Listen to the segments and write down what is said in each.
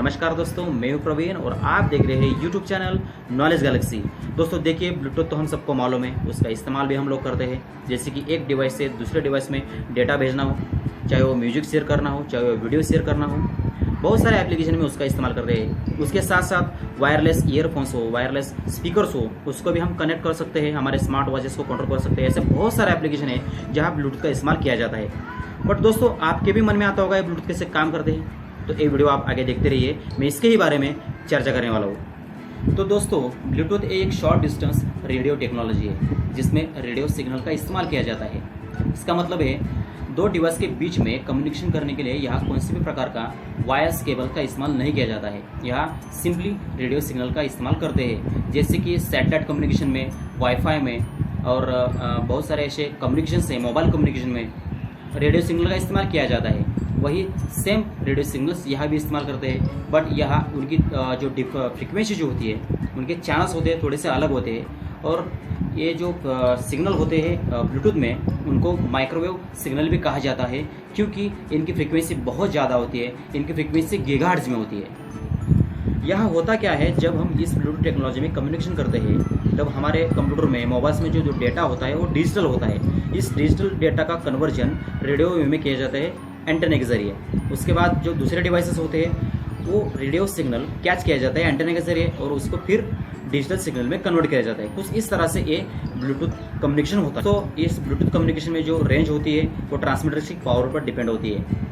नमस्कार दोस्तों, मैं हूं प्रवीण और आप देख रहे हैं यूट्यूब चैनल नॉलेज गैलेक्सी। दोस्तों देखिए, ब्लूटूथ तो हम सबको मालूम है, उसका इस्तेमाल भी हम लोग करते हैं। जैसे कि एक डिवाइस से दूसरे डिवाइस में डेटा भेजना हो, चाहे वो म्यूजिक शेयर करना हो, चाहे वो वीडियो शेयर करना हो, बहुत सारे एप्लीकेशन में उसका इस्तेमाल करते हैं। उसके साथ साथ वायरलेस ईयरफोन्स हो, वायरलेस स्पीकर्स हो, उसको भी हम कनेक्ट कर सकते हैं, हमारे स्मार्ट वॉचेस को कंट्रोल कर सकते हैं। ऐसे बहुत सारे एप्लीकेशन है जहाँ ब्लूटूथ का इस्तेमाल किया जाता है। बट दोस्तों, आपके भी मन में आता होगा ये ब्लूटूथ कैसे काम करते हैं, तो ये वीडियो आप आगे देखते रहिए, मैं इसके ही बारे में चर्चा करने वाला हूँ। तो दोस्तों, ब्लूटूथ एक शॉर्ट डिस्टेंस रेडियो टेक्नोलॉजी है जिसमें रेडियो सिग्नल का इस्तेमाल किया जाता है। इसका मतलब है दो डिवाइस के बीच में कम्युनिकेशन करने के लिए यहाँ कौन से भी प्रकार का वायर्स केबल का इस्तेमाल नहीं किया जाता है। यहाँ सिंपली रेडियो सिग्नल का इस्तेमाल करते हैं, जैसे कि सैटेलाइट कम्युनिकेशन में, वाईफाई में और बहुत सारे ऐसे कम्युनिकेशन है, मोबाइल कम्युनिकेशन में रेडियो सिग्नल का इस्तेमाल किया जाता है। वही सेम रेडियो सिग्नल्स यहाँ भी इस्तेमाल करते हैं, बट यहाँ उनकी जो फ्रिक्वेंसी जो होती है, उनके चैनल्स होते हैं थोड़े से अलग होते हैं। और ये जो सिग्नल होते हैं ब्लूटूथ में, उनको माइक्रोवेव सिग्नल भी कहा जाता है, क्योंकि इनकी फ्रिक्वेंसी बहुत ज़्यादा होती है। इनकी फ्रिक्वेंसी गीगाहर्ट्ज़ में होती है। यहाँ होता क्या है, जब हम इस ब्लूटूथ टेक्नोलॉजी में कम्युनिकेशन करते हैं, तब हमारे कंप्यूटर में, मोबाइल्स में जो डेटा होता है वो डिजिटल होता है। इस डिजिटल डेटा का कन्वर्जन रेडियो वेव में किया जाता है एंटेना के जरिए। उसके बाद जो दूसरे डिवाइसेस होते हैं वो रेडियो सिग्नल कैच किया जाता है एंटेना के जरिए और उसको फिर डिजिटल सिग्नल में कन्वर्ट किया जाता है। कुछ इस तरह से ये ब्लूटूथ कम्युनिकेशन होता है। तो इस ब्लूटूथ कम्युनिकेशन में जो रेंज होती है वो ट्रांसमीटर की पावर पर डिपेंड होती है।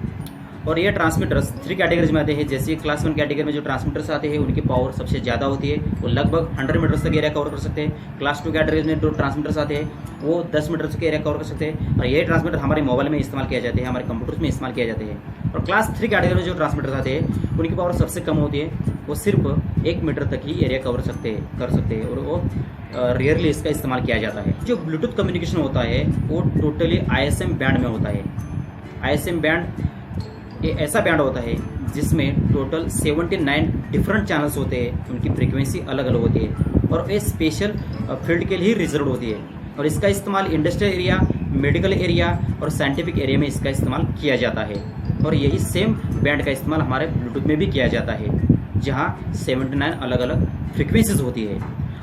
और ये ट्रांसमीटर्स 3 कैटेगरीज में आते हैं। जैसे क्लास 1 कैटेगरी में जो ट्रांसमीटर्स आते हैं उनकी पावर सबसे ज़्यादा होती है, वो लगभग 100 मीटर्स तक एरिया कवर कर सकते हैं। क्लास 2 कैटेगरी में जो ट्रांसमीटर्स आते हैं वो 10 मीटर्स के एरिया कवर कर सकते हैं। और ये ट्रांसमीटर हमारे मोबाइल में इस्तेमाल किया जाते हैं, हमारे कंप्यूटर्स में इस्तेमाल किया जाते हैं। और क्लास 3 कैटेगरी में जो ट्रांसमीटर्स आते हैं उनकी पावर सबसे कम होती है, वो सिर्फ 1 मीटर तक ही एरिया कवर कर सकते हैं और वो रेयरली इसका इस्तेमाल किया जाता है। जो ब्लूटूथ कम्युनिकेशन होता है वो टोटली ISM बैंड में होता है। ISM बैंड ये ऐसा बैंड होता है जिसमें टोटल 79 डिफरेंट चैनल्स होते हैं, उनकी फ्रीक्वेंसी अलग अलग होती है और ये स्पेशल फील्ड के लिए रिजर्व होती है। और इसका इस्तेमाल इंडस्ट्रियल एरिया, मेडिकल एरिया और साइंटिफिक एरिया में इसका इस्तेमाल किया जाता है। और यही सेम बैंड का इस्तेमाल हमारे ब्लूटूथ में भी किया जाता है, जहाँ 79 अलग अलग फ्रिक्वेंसीज होती है।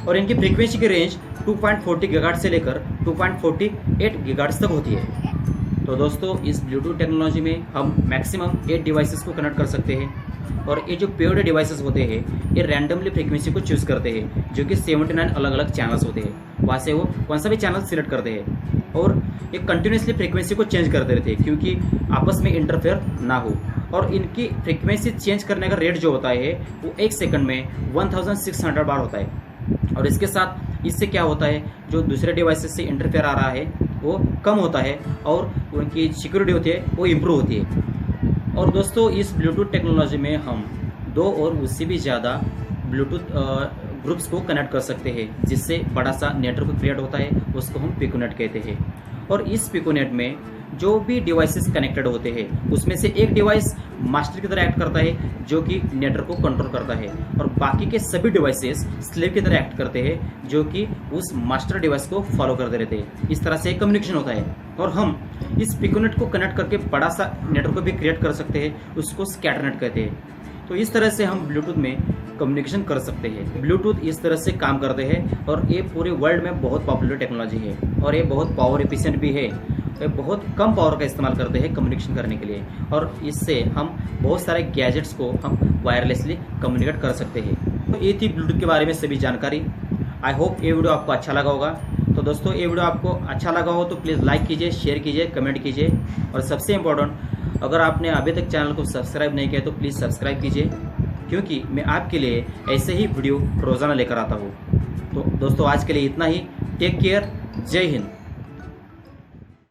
और इनकी फ्रिक्वेंसी की रेंज 2.40 गीगाहर्ट्ज़ से लेकर 2.48 गीगाहर्ट्ज़ तक होती है। तो दोस्तों, इस ब्लूटूथ टेक्नोलॉजी में हम मैक्सिमम 8 डिवाइसेस को कनेक्ट कर सकते हैं। और ये जो पेयर्ड डिवाइसेस होते हैं ये रैंडमली फ्रीक्वेंसी को चूज़ करते हैं, जो कि 79 अलग अलग चैनल्स होते हैं। वहाँ से वो कौन सा भी चैनल सिलेक्ट करते हैं और ये कंटिन्यूसली फ्रीक्वेंसी को चेंज करते रहते हैं, क्योंकि आपस में इंटरफेयर ना हो। और इनकी फ्रीक्वेंसी चेंज करने का रेट जो होता है वो 1 सेकंड में 1600 बार होता है। और इसके साथ इससे क्या होता है, जो दूसरे डिवाइसेस से इंटरफेयर आ रहा है वो कम होता है और उनकी सिक्योरिटी होती है वो इम्प्रूव होती है। और दोस्तों, इस ब्लूटूथ टेक्नोलॉजी में हम 2 और उससे भी ज़्यादा ब्लूटूथ ग्रुप्स को कनेक्ट कर सकते हैं, जिससे बड़ा सा नेटवर्क क्रिएट होता है, उसको हम पिकोनेट कहते हैं। और इस पिकोनेट में जो भी डिवाइसेस कनेक्टेड होते हैं उसमें से एक डिवाइस मास्टर की तरह एक्ट करता है, जो कि नेटवर्क को कंट्रोल करता है, और बाकी के सभी डिवाइसेस स्लेव की तरह एक्ट करते हैं, जो कि उस मास्टर डिवाइस को फॉलो करते रहते हैं। इस तरह से कम्युनिकेशन होता है। और हम इस पिकोनेट को कनेक्ट करके बड़ा सा नेटवर्क भी क्रिएट कर सकते हैं, उसको स्कैटरनेट कहते हैं। तो इस तरह से हम ब्लूटूथ में कम्युनिकेशन कर सकते हैं। ब्लूटूथ इस तरह से काम करते हैं और ये पूरे वर्ल्ड में बहुत पॉपुलर टेक्नोलॉजी है और ये बहुत पावर एफिशिएंट भी है। ये बहुत कम पावर का इस्तेमाल करते हैं कम्युनिकेशन करने के लिए, और इससे हम बहुत सारे गैजेट्स को हम वायरलेसली कम्युनिकेट कर सकते हैं। तो ये थी ब्लूटूथ के बारे में सभी जानकारी। आई होप ये वीडियो आपको अच्छा लगा होगा। तो दोस्तों, ये वीडियो आपको अच्छा लगा हो तो प्लीज़ लाइक कीजिए, शेयर कीजिए, कमेंट कीजिए। और सबसे इम्पोर्टेंट, अगर आपने अभी तक चैनल को सब्सक्राइब नहीं किया तो प्लीज़ सब्सक्राइब कीजिए, क्योंकि मैं आपके लिए ऐसे ही वीडियो रोज़ाना लेकर आता हूँ। तो दोस्तों, आज के लिए इतना ही। Take care. जय हिंद।